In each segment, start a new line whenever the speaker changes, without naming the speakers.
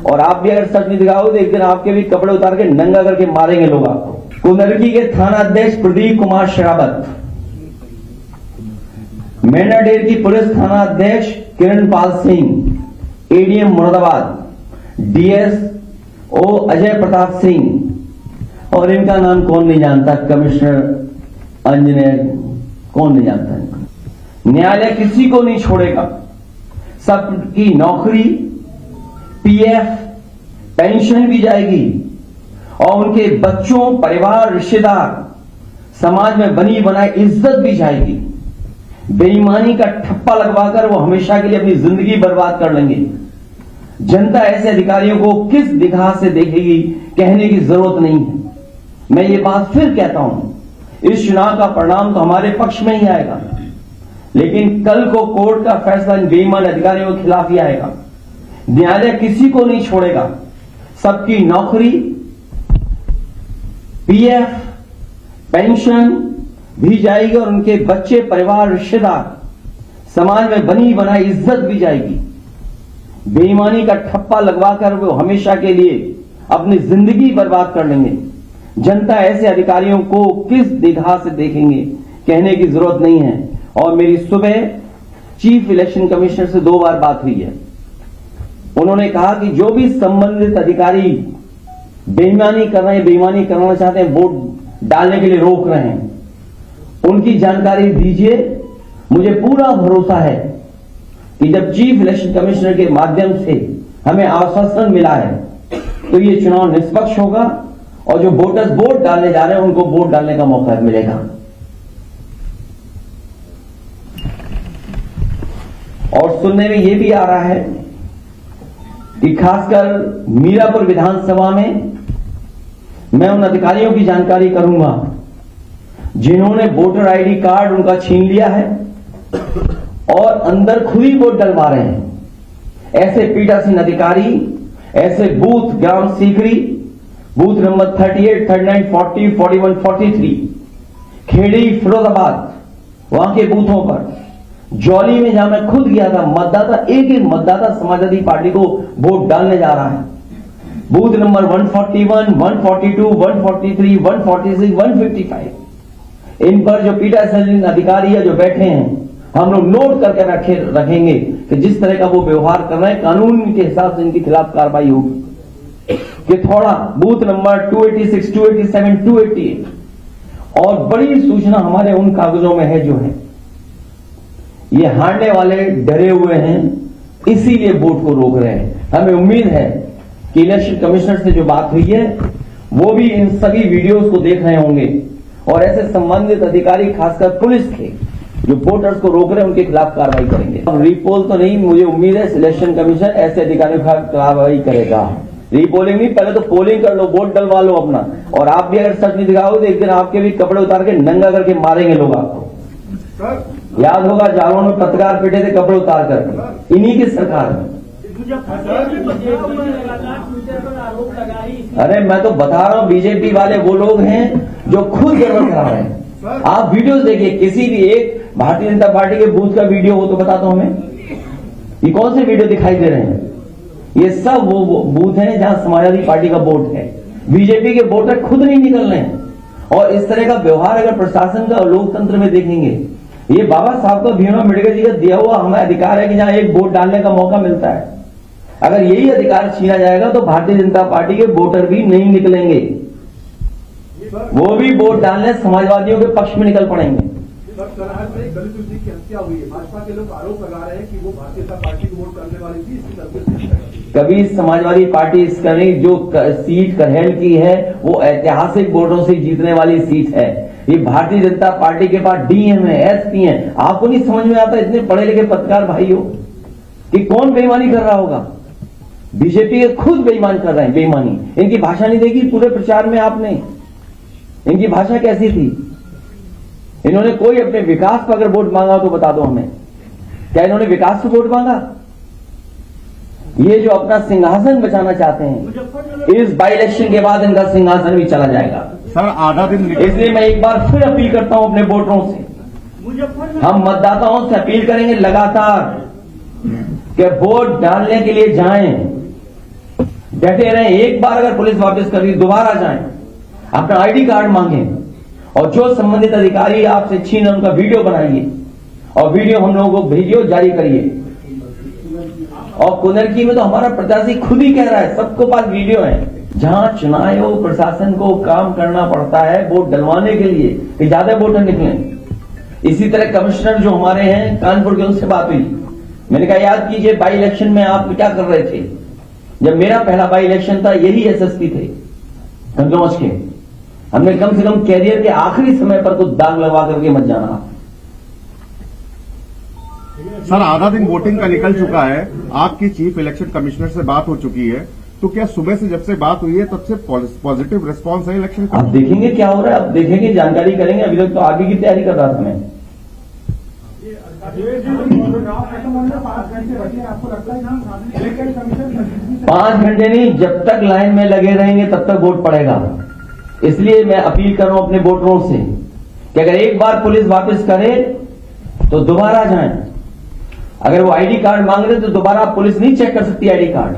और आप भी अगर सच नहीं दिखाओगे तो एक दिन आपके भी कपड़े उतार के नंगा करके मारेंगे लोग आपको। कुंदरकी के थाना अध्यक्ष प्रदीप कुमार शरावत, मेंढाडेर की पुलिस थाना अध्यक्ष किरणपाल सिंह, एडीएम मुरादाबाद, डीएसओ अजय प्रताप सिंह, और इनका नाम कौन नहीं जानता, कमिश्नर इंजीनियर, कौन नहीं जानता इनका। न्यायालय किसी को नहीं छोड़ेगा, सबकी नौकरी, पीएफ, पेंशन भी जाएगी और उनके बच्चों, परिवार, रिश्तेदार, समाज में बनी बनाई इज्जत भी जाएगी। बेईमानी का ठप्पा लगवाकर वो हमेशा के लिए अपनी जिंदगी बर्बाद कर लेंगे। जनता ऐसे अधिकारियों को किस निगाह से देखेगी, कहने की जरूरत नहीं है। मैं ये बात फिर कहता हूं, इस चुनाव का परिणाम तो हमारे पक्ष में ही आएगा, लेकिन कल को कोर्ट का फैसला इन बेईमान अधिकारियों के खिलाफ ही आएगा। न्यायालय किसी को नहीं छोड़ेगा, सबकी नौकरी, पीएफ, पेंशन भी जाएगी और उनके बच्चे, परिवार, रिश्तेदार, समाज में बनी बनाई इज्जत भी जाएगी। बेईमानी का ठप्पा लगवाकर वो हमेशा के लिए अपनी जिंदगी बर्बाद कर लेंगे। जनता ऐसे अधिकारियों को किस निगाह से देखेंगे, कहने की जरूरत नहीं है। और मेरी सुबह चीफ इलेक्शन कमिश्नर से 2 बार बात हुई है। उन्होंने कहा कि जो भी संबंधित अधिकारी बेईमानी कर रहे हैं, बेईमानी करना चाहते हैं, वोट डालने के लिए रोक रहे हैं, उनकी जानकारी दीजिए। मुझे पूरा भरोसा है कि जब चीफ इलेक्शन कमिश्नर के माध्यम से हमें आश्वासन मिला है तो ये चुनाव निष्पक्ष होगा और जो वोटर्स वोट डालने जा रहे हैं उनको वोट डालने का मौका मिलेगा। और सुनने में यह भी आ रहा है कि खासकर मीरापुर विधानसभा में मैं उन अधिकारियों की जानकारी करूंगा जिन्होंने वोटर आईडी कार्ड उनका छीन लिया है और अंदर खुद ही वोट डलवा रहे हैं। ऐसे पीठासीन अधिकारी, ऐसे बूथ ग्राम सीकरी, बूथ नंबर 38, 39, 40, 41, 43, खेड़ी, फिरोजाबाद, वहां के बूथों पर, जौली में जहां मैं खुद गया था, मतदाता एक मतदाता समाजवादी पार्टी को वोट डालने जा रहा है। बूथ नंबर 141, 142, 143, 146, 155, इन पर जो पीठासीन अधिकारी है जो बैठे हैं, हम लोग नोट करके रखेंगे कि जिस तरह का वो व्यवहार कर रहे हैं कानून के हिसाब से इनके खिलाफ कार्रवाई होगी। कि थोड़ा बूथ नंबर 286, 287, 288, और बड़ी सूचना हमारे उन कागजों में है जो है ये हारने वाले डरे हुए हैं, इसीलिए वोट को रोक रहे हैं। हमें उम्मीद है कि इलेक्शन कमिश्नर से जो बात हुई है वो भी इन सभी वीडियोस को देख रहे होंगे और ऐसे संबंधित अधिकारी, खासकर पुलिस के जो वोटर्स को रोक रहे हैं, उनके खिलाफ कार्रवाई करेंगे। रीपोल तो नहीं, मुझे उम्मीद है इलेक्शन कमीशन ऐसे अधिकारियों का कार्रवाई करेगा। रीपोलिंग नहीं, पहले तो पोलिंग कर लो, वोट डलवा लो अपना। और आप भी अगर सच नहीं दिखाओगे तो एक दिन आपके भी कपड़े उतार के नंगा करके मारेंगे लोग आपको। याद होगा जालौन में पत्रकार पिटे थे कपड़े उतार कर, इन्हीं की सरकार में। अरे मैं तो बता रहा हूं, बीजेपी वाले वो लोग हैं जो खुद गड़बड़ करा रहे हैं। आप वीडियोस देखिए, किसी भी एक भारतीय जनता पार्टी के बूथ का वीडियो हो तो बता दो हमें, ये कौन से वीडियो दिखाई दे रहे हैं? ये सब वो बूथ हैं जहां समाजवादी पार्टी का वोट है। बीजेपी के वोटर खुद नहीं निकल रहे हैं। और इस तरह का व्यवहार अगर प्रशासन का और लोकतंत्र में देखेंगे, ये बाबा साहब का, भीमराव अम्बेडकर जी का दिया हुआ हमें अधिकार है कि जहां एक वोट डालने का मौका मिलता है, अगर यही अधिकार छीना जाएगा तो भारतीय जनता पार्टी के वोटर भी नहीं निकलेंगे, वो भी वोट डालने समाजवादियों के पक्ष में निकल पड़ेंगे।
की हत्या हुई है, भाजपा के लोग आरोप लगा रहे हैं कि वो भारतीय जनता पार्टी को वोट करने वाली थी, इसकी तरफ
कभी समाजवादी पार्टी इसका नहीं, जो सीट करहेल की है वो ऐतिहासिक वोटों से जीतने वाली सीट है। ये भारतीय जनता पार्टी के पास डीएम है, एसपी है। आपको नहीं समझ में आता इतने पढ़े लिखे पत्रकार भाइयों कि कौन बेईमानी कर रहा होगा? बीजेपी के खुद बेईमान कर रहे हैं। बेईमानी इनकी भाषा नहीं देखी पूरे प्रचार में आपने? इनकी भाषा कैसी थी? इन्होंने कोई अपने विकास पर अगर वोट मांगा तो बता दो हमें, क्या इन्होंने विकास पर वोट मांगा? ये जो अपना सिंहासन बचाना चाहते हैं, इस बाई इलेक्शन के बाद इनका सिंहासन भी चला जाएगा
सर। आधा दिन,
इसलिए मैं एक बार फिर अपील करता हूं अपने वोटरों से, हम मतदाताओं से अपील करेंगे लगातार कि वोट डालने के लिए जाएं। डटे रहे। एक बार अगर पुलिस वापस कर दी दोबारा जाएं, अपना आईडी कार्ड मांगे और जो संबंधित अधिकारी आपसे छीन उनका वीडियो बनाइए और वीडियो हम लोगों को भेजिए, जारी करिए। और कुनरकी में तो हमारा प्रत्याशी खुद ही कह रहा है, सबको पास वीडियो है। जहां चुनाव आयोग प्रशासन को काम करना पड़ता है वोट डलवाने के लिए कि ज्यादा वोटर निकले। इसी तरह कमिश्नर जो हमारे हैं कानपुर के, उनसे बात हुई, मैंने कहा याद कीजिए बाई इलेक्शन में आप क्या कर रहे थे। जब मेरा पहला बाई इलेक्शन था यही एसएसपी थे कंजौज के। हमने कम से कम कैरियर के आखिरी समय पर कुछ दाग लगवा करके मत जाना।
सर आधा दिन वोटिंग का निकल चुका है, आपकी चीफ इलेक्शन कमिश्नर से बात हो चुकी है, तो क्या सुबह से जब से बात हुई है तब से पॉजिटिव रिस्पांस है इलेक्शन का?
अब देखेंगे क्या हो रहा है, अब देखेंगे, जानकारी करेंगे। अभी तक तो आगे की तैयारी कर रहा था मैं। 5 घंटे नहीं, जब तक लाइन में लगे रहेंगे तब तक वोट पड़ेगा। इसलिए मैं अपील कर रहा हूं अपने वोटरों से कि अगर एक बार पुलिस वापस करे तो दोबारा जाएं। अगर वो आईडी कार्ड मांग रहे तो दोबारा पुलिस नहीं चेक कर सकती आईडी कार्ड।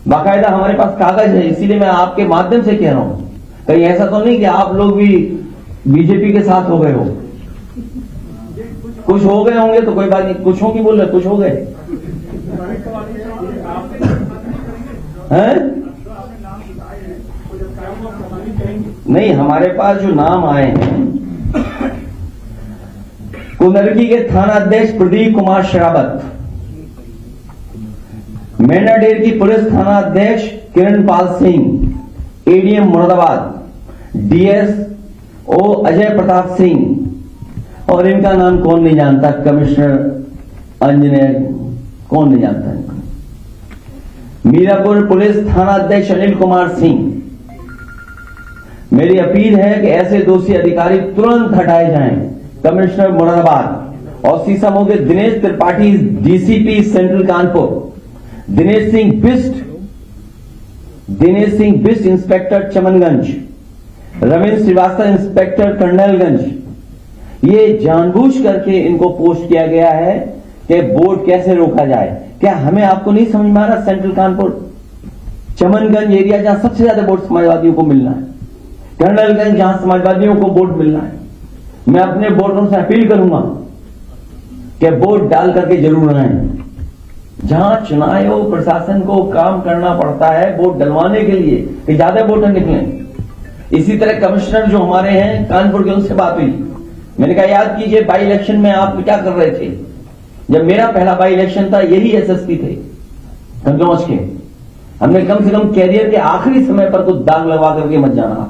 बाकायदा हमारे पास कागज है। इसीलिए मैं आपके माध्यम से कह रहा हूं, कहीं ऐसा तो नहीं कि आप लोग भी बीजेपी के साथ हो गए हो। कुछ हो गए होंगे तो कोई बात नहीं, कुछ हो की बोल रहे, कुछ हो गए हैं? नहीं, हमारे पास जो नाम आए हैं, कुनरकी के थाना अध्यक्ष प्रदीप कुमार शरावत, मेंढाडेर की पुलिस थाना अध्यक्ष किरणपाल सिंह, एडीएम मुरादाबाद डीएसओ अजय प्रताप सिंह, और इनका नाम कौन नहीं जानता, कमिश्नर अंजनेय, कौन नहीं जानता इनका। मीरापुर पुलिस थाना अध्यक्ष अनिल कुमार सिंह। मेरी अपील है कि ऐसे दोषी अधिकारी तुरंत हटाए जाएं। कमिश्नर मुरादाबाद और सीसामऊ के Dinesh Tripathi DCP central Kanpur, Dinesh Singh Bisht inspector Chamanganj, Ravindra Srivastava inspector Colonelganj. ये जानबूझ करके इनको पोस्ट किया गया है कि वोट कैसे रोका जाए। क्या हमें आपको नहीं समझ में आ रहा? सेंट्रल कानपुर चमनगंज एरिया जहां सबसे ज्यादा वोट समाजवादियों को मिलना है, कर्नलगंज जहां समाजवादियों को वोट मिलना है। मैं अपने वोटरों से अपील करूंगा कि वोट डाल करके जरूर आएं। जहां चुनाव आयोग प्रशासन को काम करना पड़ता है वोट डलवाने के लिए कि ज्यादा वोटर निकले। इसी तरह कमिश्नर जो हमारे हैं कानपुर के, उनसे बात हुई, मैंने कहा याद कीजिए बाई इलेक्शन में आप क्या कर रहे थे। जब मेरा पहला बाई इलेक्शन था यही एसएसपी थे कंजौज के। हमने कम से कम कैरियर के आखिरी समय पर कुछ दाग लगवा करके मत जाना।